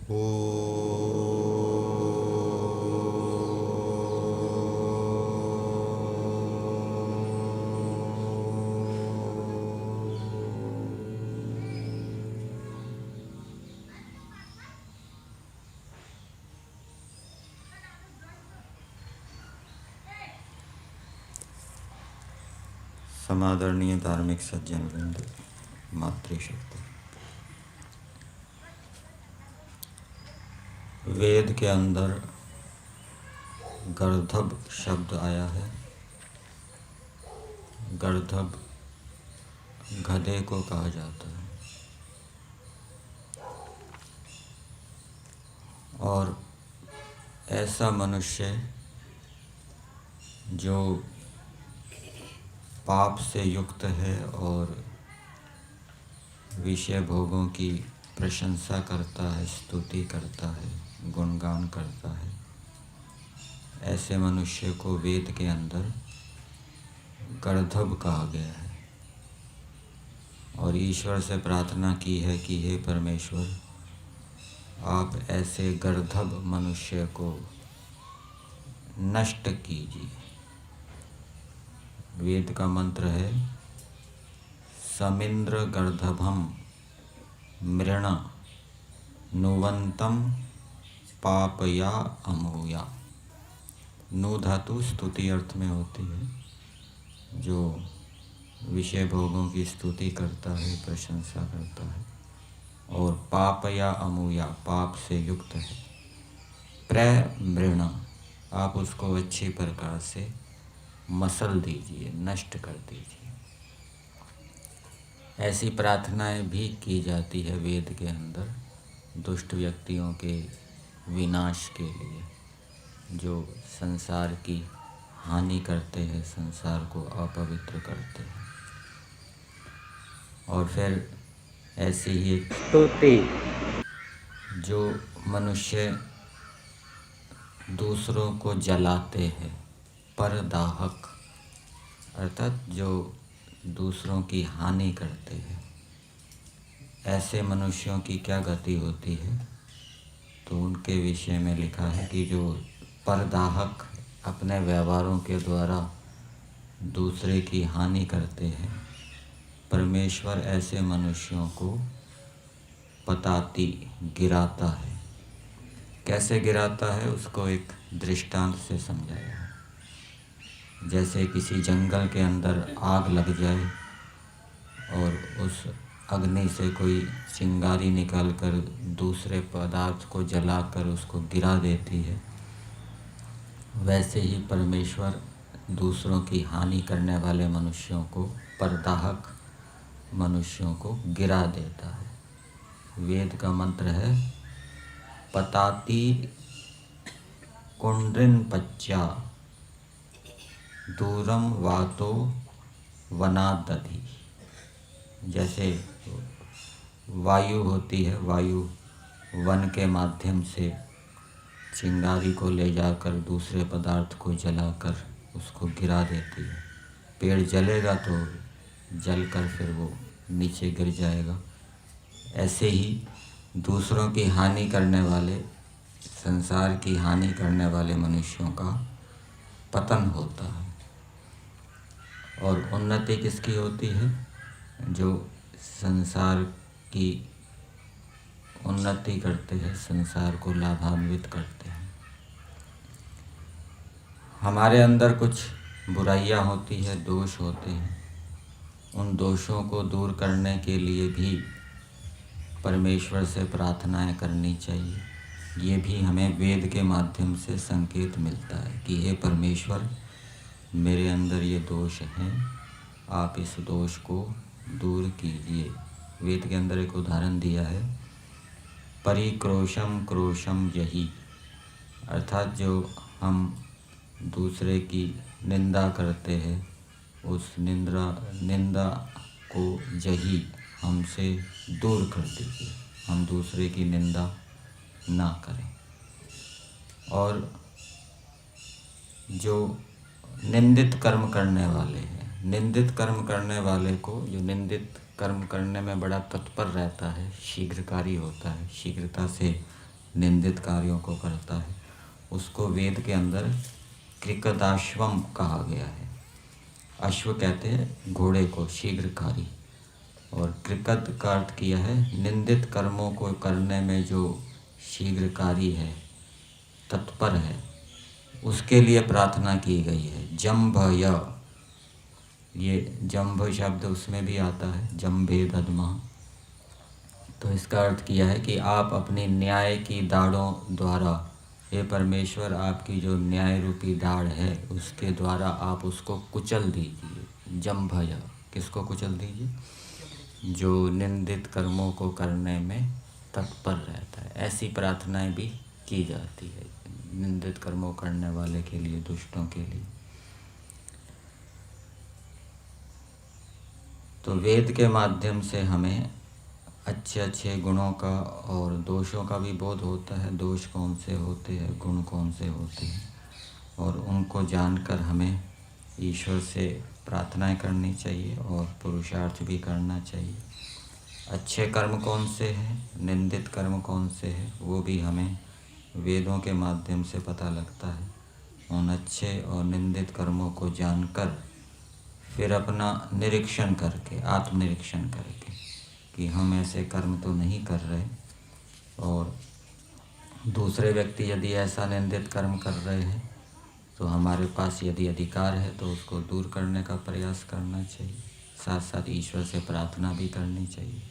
समादरणीय धार्मिक सज्जन वृंद, मातृशक्ति। वेद के अंदर गर्दभ शब्द आया है। गर्दभ गधे को कहा जाता है और ऐसा मनुष्य जो पाप से युक्त है और विषय भोगों की प्रशंसा करता है, स्तुति करता है, गुणगान करता है, ऐसे मनुष्य को वेद के अंदर गर्दभ कहा गया है। और ईश्वर से प्रार्थना की है कि हे परमेश्वर, आप ऐसे गर्दभ मनुष्य को नष्ट कीजिए। वेद का मंत्र है समिंद्र गर्दभम मृण नुवंतम पापया अमूया। नु धातु स्तुति अर्थ में होती है, जो विषय भोगों की स्तुति करता है, प्रशंसा करता है, और पाप या अमूया पाप से युक्त है। प्रमृण, आप उसको अच्छी प्रकार से मसल दीजिए, नष्ट कर दीजिए। ऐसी प्रार्थनाएं भी की जाती है वेद के अंदर दुष्ट व्यक्तियों के विनाश के लिए, जो संसार की हानि करते हैं, संसार को अपवित्र करते हैं। और फिर ऐसी ही स्तुति, जो मनुष्य दूसरों को जलाते हैं, परदाहक अर्थात जो दूसरों की हानि करते हैं, ऐसे मनुष्यों की क्या गति होती है। तो उनके विषय में लिखा है कि जो परदाहक अपने व्यवहारों के द्वारा दूसरे की हानि करते हैं, परमेश्वर ऐसे मनुष्यों को पताती, गिराता है। कैसे गिराता है उसको एक दृष्टांत से समझाया है। जैसे किसी जंगल के अंदर आग लग जाए और उस अग्नि से कोई चिंगारी निकालकर दूसरे पदार्थ को जलाकर उसको गिरा देती है, वैसे ही परमेश्वर दूसरों की हानि करने वाले मनुष्यों को, परदाहक मनुष्यों को गिरा देता है। वेद का मंत्र है पताती कुंड्रिन पच्चा दूरम वातो वनादधि। जैसे वायु होती है, वायु वन के माध्यम से चिंगारी को ले जाकर दूसरे पदार्थ को जलाकर उसको गिरा देती है। पेड़ जलेगा तो जलकर फिर वो नीचे गिर जाएगा। ऐसे ही दूसरों की हानि करने वाले, संसार की हानि करने वाले मनुष्यों का पतन होता है। और उन्नति किसकी होती है? जो संसार की उन्नति करते हैं, संसार को लाभान्वित करते हैं। हमारे अंदर कुछ बुराइयां होती है, दोष होते हैं। उन दोषों को दूर करने के लिए भी परमेश्वर से प्रार्थनाएं करनी चाहिए। ये भी हमें वेद के माध्यम से संकेत मिलता है कि हे परमेश्वर, मेरे अंदर ये दोष हैं, आप इस दोष को दूर कीजिए। वेद के अंदर एक उदाहरण दिया है, परिक्रोशम क्रोशम जही, अर्थात जो हम दूसरे की निंदा करते हैं, उस निंदा को जही हमसे दूर कर दीजिए। हम दूसरे की निंदा ना करें। और जो निंदित कर्म करने वाले हैं, निंदित कर्म करने वाले को, जो निंदित कर्म करने में बड़ा तत्पर रहता है, शीघ्रकारी होता है, शीघ्रता से निंदित कार्यों को करता है, उसको वेद के अंदर कृकदाश्वम कहा गया है। अश्व कहते हैं घोड़े को, शीघ्रकारी, और कृकद का अर्थ किया है निंदित कर्मों को करने में जो शीघ्रकारी है, तत्पर है, उसके लिए प्रार्थना की गई है। जम्भ, ये जम्भ शब्द उसमें भी आता है, जम्भे दद्मा। तो इसका अर्थ किया है कि आप अपनी न्याय की दाढ़ों द्वारा, हे परमेश्वर, आपकी जो न्याय रूपी दाढ़ है उसके द्वारा आप उसको कुचल दीजिए। जम्भय, किसको कुचल दीजिए? जो निंदित कर्मों को करने में तत्पर रहता है। ऐसी प्रार्थनाएं भी की जाती है निंदित कर्मों करने वाले के लिए, दुष्टों के लिए। तो वेद के माध्यम से हमें अच्छे अच्छे गुणों का और दोषों का भी बोध होता है। दोष कौन से होते हैं, गुण कौन से होते हैं, और उनको जानकर हमें ईश्वर से प्रार्थनाएं करनी चाहिए और पुरुषार्थ भी करना चाहिए। अच्छे कर्म कौन से हैं, निंदित कर्म कौन से हैं, वो भी हमें वेदों के माध्यम से पता लगता है। उन अच्छे और निंदित कर्मों को जानकर फिर अपना निरीक्षण करके, आत्मनिरीक्षण करके, कि हम ऐसे कर्म तो नहीं कर रहे, और दूसरे व्यक्ति यदि ऐसा निंदित कर्म कर रहे हैं तो हमारे पास यदि अधिकार है तो उसको दूर करने का प्रयास करना चाहिए। साथ साथ ईश्वर से प्रार्थना भी करनी चाहिए।